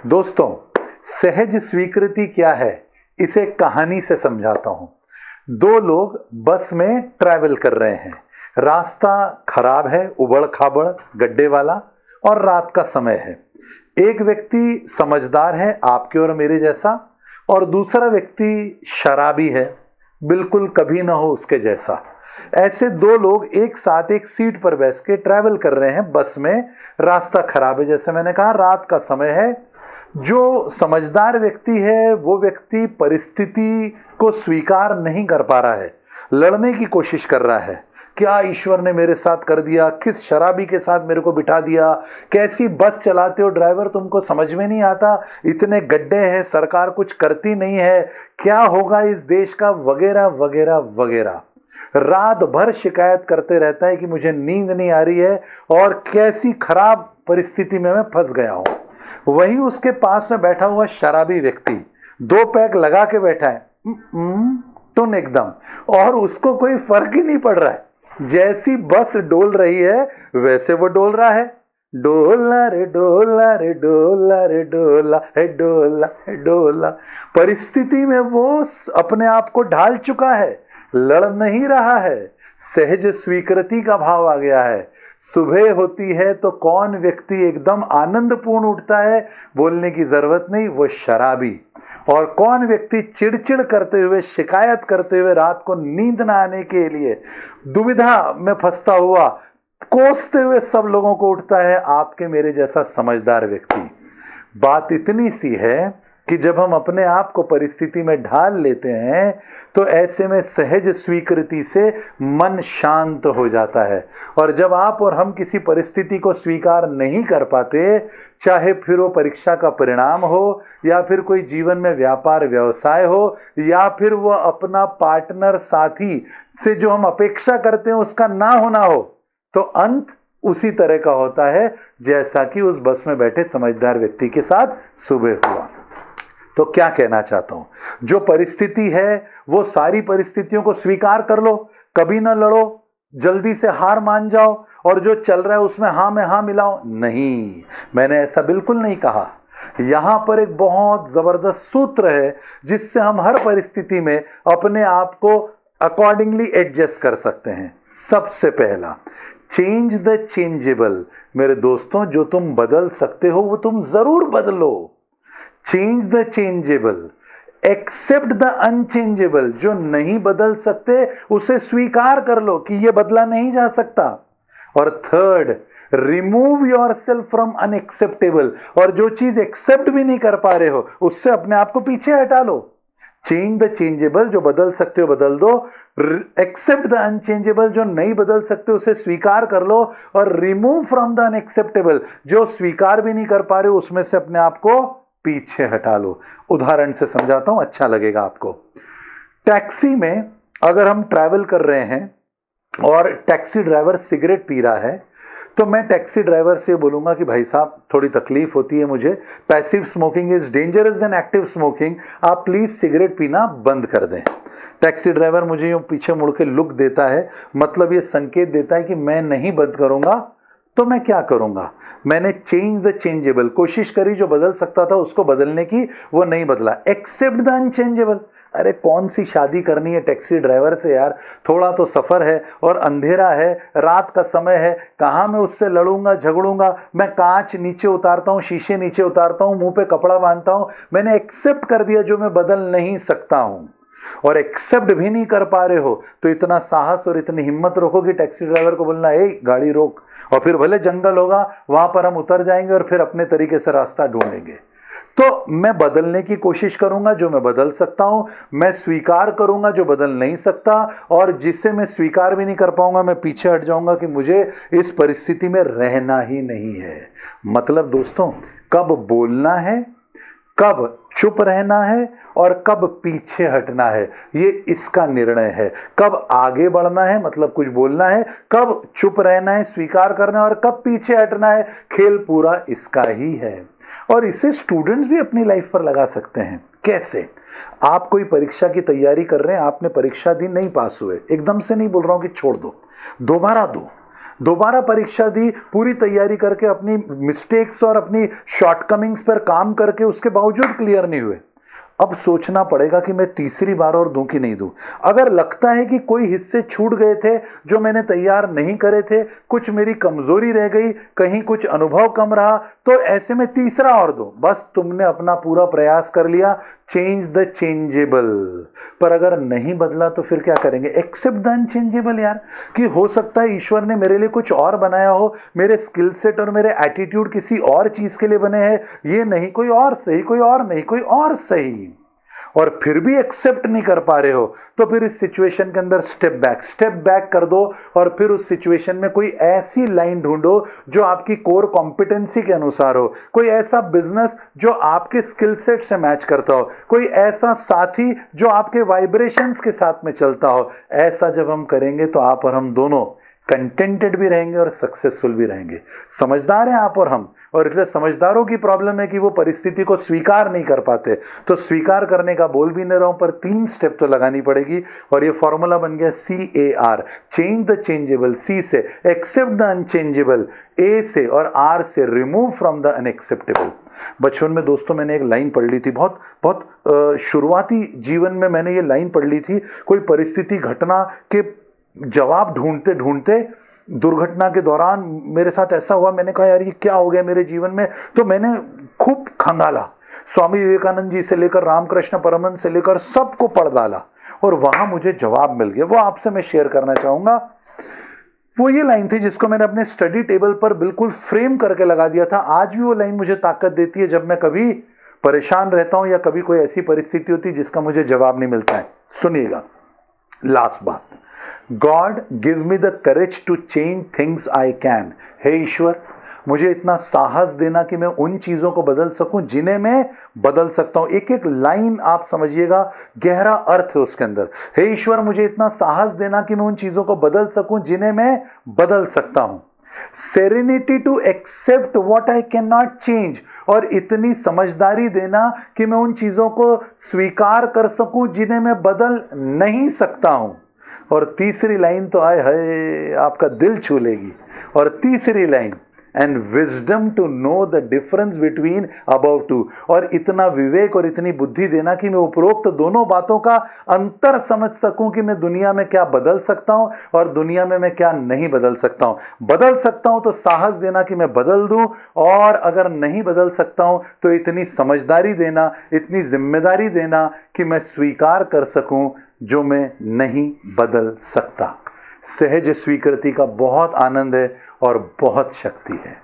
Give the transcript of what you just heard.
दोस्तों, सहज स्वीकृति क्या है, इसे कहानी से समझाता हूं। दो लोग बस में ट्रैवल कर रहे हैं। रास्ता खराब है, उबड़ खाबड़, गड्ढे वाला, और रात का समय है। एक व्यक्ति समझदार है, आपके और मेरे जैसा, और दूसरा व्यक्ति शराबी है, बिल्कुल कभी ना हो उसके जैसा। ऐसे दो लोग एक साथ एक सीट पर बैठ के ट्रैवल कर रहे हैं बस में। रास्ता खराब है, जैसे मैंने कहा, रात का समय है। जो समझदार व्यक्ति है वो व्यक्ति परिस्थिति को स्वीकार नहीं कर पा रहा है, लड़ने की कोशिश कर रहा है। क्या ईश्वर ने मेरे साथ कर दिया, किस शराबी के साथ मेरे को बिठा दिया, कैसी बस चलाते हो ड्राइवर, तुमको समझ में नहीं आता, इतने गड्ढे हैं, सरकार कुछ करती नहीं है, क्या होगा इस देश का, वगैरह वगैरह वगैरह। रात भर शिकायत करते रहता है कि मुझे नींद नहीं आ रही है और कैसी खराब परिस्थिति में मैं फंस गया हूं। वहीं उसके पास में बैठा हुआ शराबी व्यक्ति दो पैक लगा के बैठा है, टुन एकदम, और उसको कोई फर्क ही नहीं पड़ रहा है। जैसी बस डोल रही है वैसे वो डोल रहा है। डोला रे डोला रे डोला रे डोला है, डोला है डोला। परिस्थिति में वो अपने आप को ढाल चुका है, लड़ नहीं रहा है। सहज स्वीकृति का भाव आ गया है। सुबह होती है तो कौन व्यक्ति एकदम आनंदपूर्ण उठता है, बोलने की जरूरत नहीं, वो शराबी। और कौन व्यक्ति चिड़चिड़ करते हुए, शिकायत करते हुए, रात को नींद ना आने के लिए दुविधा में फंसता हुआ, कोसते हुए सब लोगों को उठता है, आपके मेरे जैसा समझदार व्यक्ति। बात इतनी सी है कि जब हम अपने आप को परिस्थिति में ढाल लेते हैं तो ऐसे में सहज स्वीकृति से मन शांत हो जाता है। और जब आप और हम किसी परिस्थिति को स्वीकार नहीं कर पाते, चाहे फिर वो परीक्षा का परिणाम हो, या फिर कोई जीवन में व्यापार व्यवसाय हो, या फिर वो अपना पार्टनर साथी से जो हम अपेक्षा करते हैं उसका ना होना हो, तो अंत उसी तरह का होता है जैसा कि उस बस में बैठे समझदार व्यक्ति के साथ सुबह हुआ। तो क्या कहना चाहता हूं, जो परिस्थिति है वो सारी परिस्थितियों को स्वीकार कर लो, कभी ना लड़ो, जल्दी से हार मान जाओ और जो चल रहा है उसमें हाँ में हाँ मिलाओ। नहीं, मैंने ऐसा बिल्कुल नहीं कहा। यहां पर एक बहुत जबरदस्त सूत्र है जिससे हम हर परिस्थिति में अपने आप को अकॉर्डिंगली एडजस्ट कर सकते हैं। सबसे पहला, चेंज द चेंजेबल। मेरे दोस्तों, जो तुम बदल सकते हो वो तुम जरूर बदलो। Change the changeable, accept the unchangeable. जो नहीं बदल सकते उसे स्वीकार कर लो कि यह बदला नहीं जा सकता। और third, remove yourself from unacceptable. और जो चीज एक्सेप्ट भी नहीं कर पा रहे हो उससे अपने आप को पीछे हटा लो। चेंज द चेंजेबल, जो बदल सकते हो बदल दो। एक्सेप्ट द अनचेंजेबल, जो नहीं बदल सकते उसे स्वीकार कर लो। और रिमूव फ्रॉम द अनएक्सेप्टेबल, जो स्वीकार भी नहीं कर पा रहे हो उसमें से अपने आप को पीछे हटा लो। उदाहरण से समझाता हूं, अच्छा लगेगा आपको। टैक्सी में अगर हम ट्रैवल कर रहे हैं और टैक्सी ड्राइवर सिगरेट पी रहा है, तो मैं टैक्सी ड्राइवर से बोलूंगा कि भाई साहब, थोड़ी तकलीफ होती है मुझे, passive smoking is dangerous than active smoking, आप प्लीज सिगरेट पीना बंद कर दें। टैक्सी ड्राइवर मुझे यूं पीछे मुड़ के लुक देता है, मतलब ये संकेत देता है कि मैं नहीं बंद करूंगा। तो मैं क्या करूंगा? मैंने चेंज द चेंजेबल, कोशिश करी जो बदल सकता था उसको बदलने की, वो नहीं बदला। एक्सेप्ट द अनचेंजेबल, अरे कौन सी शादी करनी है टैक्सी ड्राइवर से यार, थोड़ा तो सफ़र है और अंधेरा है, रात का समय है, कहाँ मैं उससे लड़ूंगा झगड़ूंगा। मैं कांच नीचे उतारता हूँ, शीशे नीचे उतारता हूँ, मुंह पे कपड़ा बांधता हूँ। मैंने एक्सेप्ट कर दिया जो मैं बदल नहीं सकता हूँ। और एक्सेप्ट भी नहीं कर पा रहे हो तो इतना साहस और इतनी हिम्मत रखो कि टैक्सी ड्राइवर को बोलना, ए गाड़ी रोक, और फिर भले जंगल होगा वहां पर हम उतर जाएंगे और फिर अपने तरीके से रास्ता ढूंढेंगे। तो मैं बदलने की कोशिश करूंगा जो मैं बदल सकता हूं, मैं स्वीकार करूंगा जो बदल नहीं सकता, और जिसे मैं स्वीकार भी नहीं कर पाऊंगा मैं पीछे हट जाऊंगा कि मुझे इस परिस्थिति में रहना ही नहीं है। मतलब दोस्तों, कब बोलना है, कब चुप रहना है और कब पीछे हटना है, ये इसका निर्णय है। कब आगे बढ़ना है, मतलब कुछ बोलना है, कब चुप रहना है, स्वीकार करना है, और कब पीछे हटना है, खेल पूरा इसका ही है। और इसे स्टूडेंट्स भी अपनी लाइफ पर लगा सकते हैं। कैसे? आप कोई परीक्षा की तैयारी कर रहे हैं, आपने परीक्षा दी, नहीं पास हुए, एकदम से नहीं बोल रहा हूं कि छोड़ दो, दोबारा दो, दोबारा परीक्षा दी, पूरी तैयारी करके अपनी मिस्टेक्स और अपनी शॉर्टकमिंग्स पर काम करके उसके बावजूद क्लियर नहीं हुए, अब सोचना पड़ेगा कि मैं तीसरी बार और दूं कि नहीं दूं। अगर लगता है कि कोई हिस्से छूट गए थे जो मैंने तैयार नहीं करे थे, कुछ मेरी कमजोरी रह गई, कहीं कुछ अनुभव कम रहा, तो ऐसे में तीसरा और दो। बस तुमने अपना पूरा प्रयास कर लिया, चेंज द चेंजेबल। पर अगर नहीं बदला तो फिर क्या करेंगे? एक्सेप्ट द अनचेंजेबल यार, कि हो सकता है ईश्वर ने मेरे लिए कुछ और बनाया हो, मेरे स्किल सेट और मेरे एटीट्यूड किसी और चीज के लिए बने हैं, ये नहीं कोई और सही, कोई और नहीं कोई और सही, और फिर भी एक्सेप्ट नहीं कर पा रहे हो, तो फिर इस सिचुएशन के अंदर स्टेप बैक कर दो, और फिर उस सिचुएशन में कोई ऐसी लाइन ढूंढो जो आपकी कोर कॉम्पिटेंसी के अनुसार हो, कोई ऐसा बिजनेस जो आपके स्किल सेट से मैच करता हो, कोई ऐसा साथी जो आपके वाइब्रेशंस के साथ में चलता हो। ऐसा जब हम करेंगे तो आप और हम दोनों कंटेंटेड भी रहेंगे और सक्सेसफुल भी रहेंगे। समझदार हैं आप और हम, और इसलिए समझदारों की प्रॉब्लम है कि वो परिस्थिति को स्वीकार नहीं कर पाते। तो स्वीकार करने का बोल भी नहीं रहा हूं, पर 3 स्टेप तो लगानी पड़ेगी, और ये फॉर्मूला बन गया CAR, change the changeable, C से एक्सेप्ट द अनचेंजेबल, A से और R से रिमूव फ्रॉम द अनएक्सेप्टेबल। बचपन में दोस्तों मैंने एक लाइन पढ़ ली थी, बहुत शुरुआती जीवन में मैंने ये लाइन पढ़ ली थी। कोई परिस्थिति घटना के जवाब ढूंढते ढूंढते दुर्घटना के दौरान मेरे साथ ऐसा हुआ, मैंने कहा यार ये क्या हो गया मेरे जीवन में, तो मैंने खूब खंगाला, स्वामी विवेकानंद जी से लेकर रामकृष्ण परमहंस से लेकर सबको पढ़ डाला, और वहां मुझे जवाब मिल गया। वो आपसे मैं शेयर करना चाहूंगा। वो ये लाइन थी जिसको मैंने अपने स्टडी टेबल पर बिल्कुल फ्रेम करके लगा दिया था। आज भी वो लाइन मुझे ताकत देती है जब मैं कभी परेशान रहता हूं या कभी कोई ऐसी परिस्थिति होती है जिसका मुझे जवाब नहीं मिलता है। सुनिएगा, लास्ट बात, God give me the courage to change things I can. हे ईश्वर, मुझे इतना साहस देना कि मैं उन चीजों को बदल सकूं जिन्हें मैं बदल सकता हूं। एक एक लाइन आप समझिएगा, गहरा अर्थ है उसके अंदर। हे ईश्वर, मुझे इतना साहस देना कि मैं उन चीजों को बदल सकूं जिन्हें मैं बदल सकता हूं। Serenity to accept what I cannot change, और इतनी समझदारी देना कि मैं उन चीजों को स्वीकार कर सकूं जिन्हें मैं बदल नहीं सकता हूं। और तीसरी लाइन तो आए है आपका दिल छू लेगी, और तीसरी line, and wisdom to know the difference between above two, और इतना विवेक और इतनी बुद्धि देना कि मैं उपरोक्त दोनों बातों का अंतर समझ सकूं कि मैं दुनिया में क्या बदल सकता हूं और दुनिया में मैं क्या नहीं बदल सकता हूं। बदल सकता हूं तो साहस देना कि मैं बदल दूं, और अगर नहीं बदल सकता हूं तो इतनी समझदारी देना, इतनी जिम्मेदारी देना कि मैं स्वीकार कर सकूं जो मैं नहीं बदल सकता। सहज स्वीकृति का बहुत आनंद है और बहुत शक्ति है।